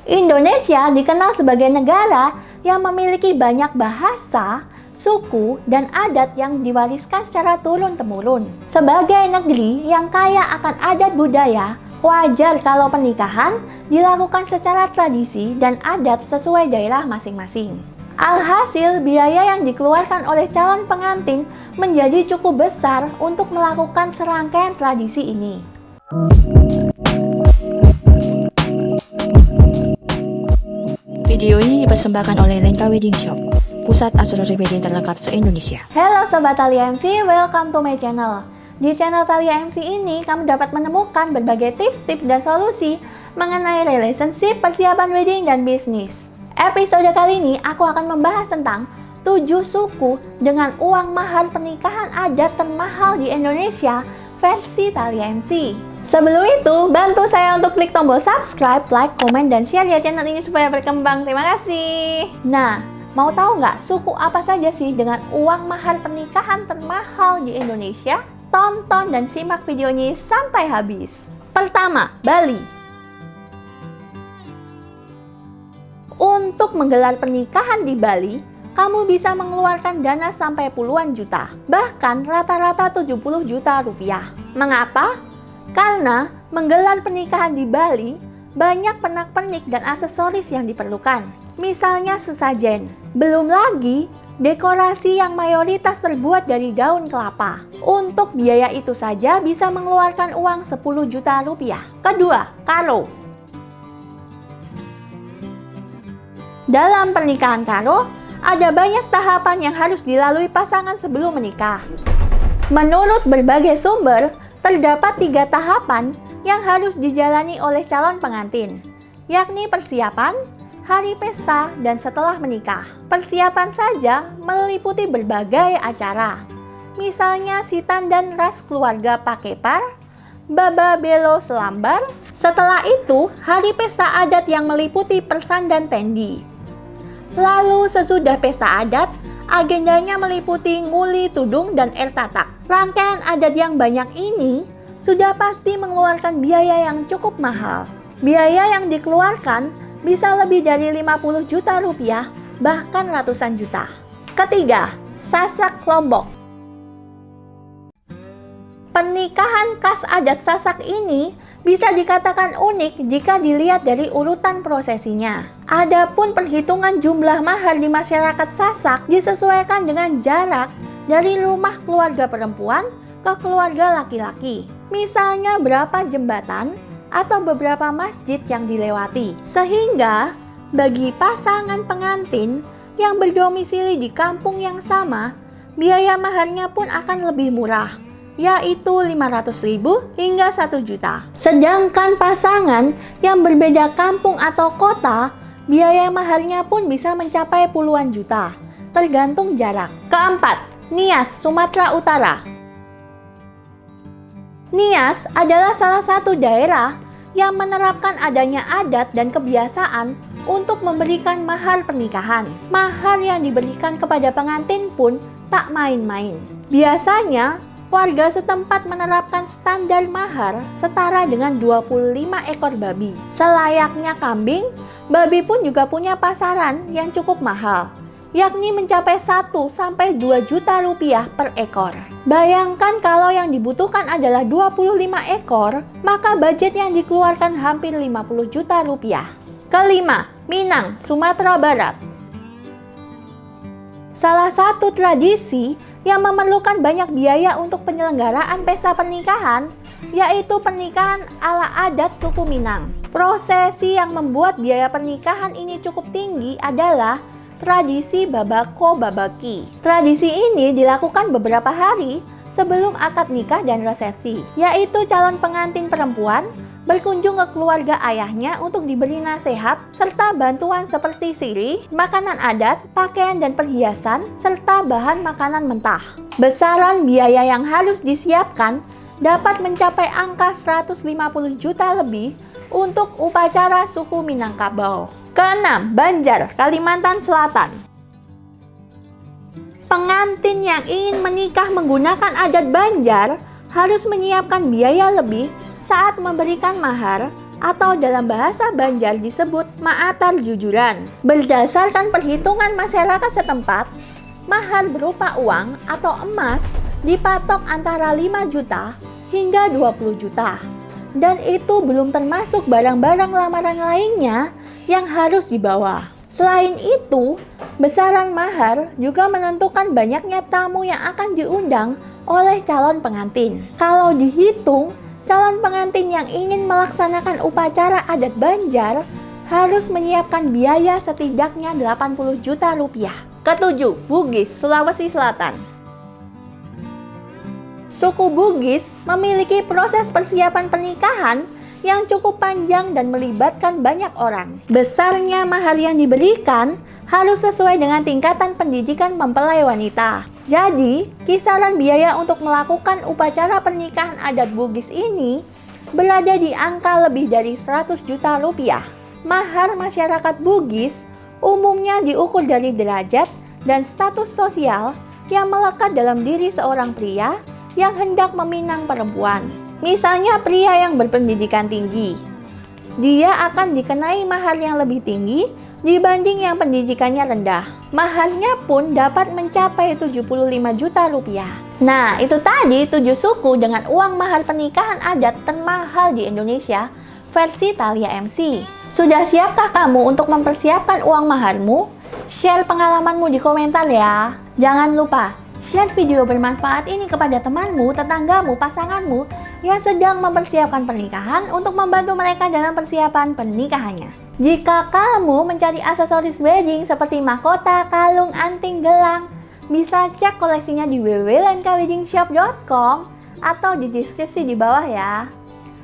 Indonesia dikenal sebagai negara yang memiliki banyak bahasa, suku, dan adat yang diwariskan secara turun-temurun. Sebagai negeri yang kaya akan adat budaya, wajar kalau pernikahan dilakukan secara tradisi dan adat sesuai daerah masing-masing. Alhasil, biaya yang dikeluarkan oleh calon pengantin menjadi cukup besar untuk melakukan serangkaian tradisi ini. Video ini dipersembahkan oleh Lenka Wedding Shop, pusat aksesoris wedding terlengkap se-Indonesia. Halo Sobat Thalia MC, welcome to my channel. Di channel Thalia MC ini, kamu dapat menemukan berbagai tips-tips dan solusi mengenai relationship, persiapan wedding, dan bisnis. Episode kali ini, aku akan membahas tentang 7 suku dengan uang mahar pernikahan adat termahal di Indonesia versi Thalia MC. Sebelum itu, bantu saya untuk klik tombol subscribe, like, komen, dan share ya channel ini supaya berkembang. Terima kasih. Nah, mau tahu nggak suku apa saja sih dengan uang mahar pernikahan termahal di Indonesia? Tonton dan simak videonya sampai habis. Pertama, Bali. Untuk menggelar pernikahan di Bali, kamu bisa mengeluarkan dana sampai puluhan juta, bahkan rata-rata 70 juta rupiah. Mengapa? Karena menggelar pernikahan di Bali, banyak pernak-pernik dan aksesoris yang diperlukan. Misalnya sesajen. Belum lagi, dekorasi yang mayoritas terbuat dari daun kelapa. Untuk biaya itu saja bisa mengeluarkan uang 10 juta rupiah. Kedua, karo. Dalam pernikahan karo, ada banyak tahapan yang harus dilalui pasangan sebelum menikah. Menurut berbagai sumber, terdapat 3 tahapan yang harus dijalani oleh calon pengantin, yakni persiapan, hari pesta, dan setelah menikah. Persiapan saja meliputi berbagai acara, misalnya sitan dan ras keluarga pakepar, baba belo selambar. Setelah itu, hari pesta adat yang meliputi persan dan tendi. Lalu sesudah pesta adat, agendanya meliputi nguli tudung dan tatak. Rangkaian adat yang banyak ini sudah pasti mengeluarkan biaya yang cukup mahal. Biaya yang dikeluarkan bisa lebih dari 50 juta rupiah, bahkan ratusan juta. Ketiga, Sasak Lombok. Pernikahan khas adat Sasak ini bisa dikatakan unik jika dilihat dari urutan prosesinya. Adapun perhitungan jumlah mahar di masyarakat Sasak disesuaikan dengan jarak dari rumah keluarga perempuan ke keluarga laki-laki. Misalnya berapa jembatan atau beberapa masjid yang dilewati. Sehingga bagi pasangan pengantin yang berdomisili di kampung yang sama, biaya maharnya pun akan lebih murah, yaitu 500.000 hingga 1 juta. Sedangkan pasangan yang berbeda kampung atau kota, biaya maharnya pun bisa mencapai puluhan juta, tergantung jarak. Keempat, Nias, Sumatera Utara. Nias adalah salah satu daerah yang menerapkan adanya adat dan kebiasaan untuk memberikan mahar pernikahan. Mahar yang diberikan kepada pengantin pun tak main-main. Biasanya, warga setempat menerapkan standar mahar setara dengan 25 ekor babi. Selayaknya kambing, babi pun juga punya pasaran yang cukup mahal, yakni mencapai 1-2 juta rupiah per ekor. Bayangkan kalau yang dibutuhkan adalah 25 ekor, maka budget yang dikeluarkan hampir 50 juta rupiah. Kelima, Minang, Sumatera Barat. Salah satu tradisi yang memerlukan banyak biaya untuk penyelenggaraan pesta pernikahan, yaitu pernikahan ala adat suku Minang. Prosesi yang membuat biaya pernikahan ini cukup tinggi adalah tradisi babako babaki. Tradisi ini dilakukan beberapa hari sebelum akad nikah dan resepsi, yaitu calon pengantin perempuan berkunjung ke keluarga ayahnya untuk diberi nasihat serta bantuan seperti sirih, makanan adat, pakaian dan perhiasan, serta bahan makanan mentah. Besaran biaya yang harus disiapkan dapat mencapai angka 150 juta lebih untuk upacara suku Minangkabau. Keenam, Banjar, Kalimantan Selatan. Pengantin yang ingin menikah menggunakan adat Banjar harus menyiapkan biaya lebih saat memberikan mahar atau dalam bahasa Banjar disebut maatar jujuran. Berdasarkan perhitungan masyarakat setempat, mahar berupa uang atau emas dipatok antara 5 juta hingga 20 juta. Dan itu belum termasuk barang-barang lamaran lainnya yang harus dibawa. Selain itu, besaran mahar juga menentukan banyaknya tamu yang akan diundang oleh calon pengantin. Kalau dihitung, calon pengantin yang ingin melaksanakan upacara adat Banjar harus menyiapkan biaya setidaknya 80 juta rupiah. Ketujuh, Bugis, Sulawesi Selatan. Suku Bugis memiliki proses persiapan pernikahan yang cukup panjang dan melibatkan banyak orang. Besarnya mahar yang diberikan harus sesuai dengan tingkatan pendidikan mempelai wanita. Jadi, kisaran biaya untuk melakukan upacara pernikahan adat Bugis ini berada di angka lebih dari 100 juta rupiah. Mahar masyarakat Bugis umumnya diukur dari derajat dan status sosial yang melekat dalam diri seorang pria yang hendak meminang perempuan. Misalnya pria yang berpendidikan tinggi, dia akan dikenai mahar yang lebih tinggi dibanding yang pendidikannya rendah. Maharnya pun dapat mencapai 75 juta rupiah. Nah, itu tadi 7 suku dengan uang mahar pernikahan adat termahal di Indonesia versi Thalia MC. Sudah siapkah kamu untuk mempersiapkan uang maharmu? Share pengalamanmu di komentar ya. Jangan lupa share video bermanfaat ini kepada temanmu, tetanggamu, pasanganmu yang sedang mempersiapkan pernikahan untuk membantu mereka dalam persiapan pernikahannya. Jika kamu mencari aksesoris wedding seperti mahkota, kalung, anting, gelang, bisa cek koleksinya di www.lenkawedingshop.com atau di deskripsi di bawah ya.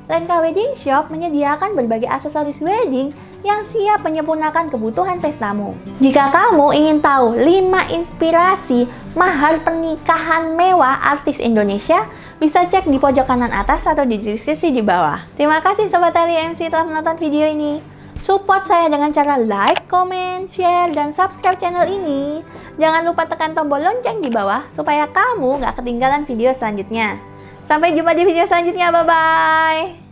Lenka Wedding Shop menyediakan berbagai aksesoris wedding yang siap menyempurnakan kebutuhan pestamu. Jika kamu ingin tahu 5 inspirasi mahar pernikahan mewah artis Indonesia, bisa cek di pojok kanan atas atau di deskripsi di bawah. Terima kasih Sobat Thalia MC telah menonton video ini. Support saya dengan cara like, comment, share, dan subscribe channel ini. Jangan lupa tekan tombol lonceng di bawah supaya kamu gak ketinggalan video selanjutnya. Sampai jumpa di video selanjutnya, bye-bye!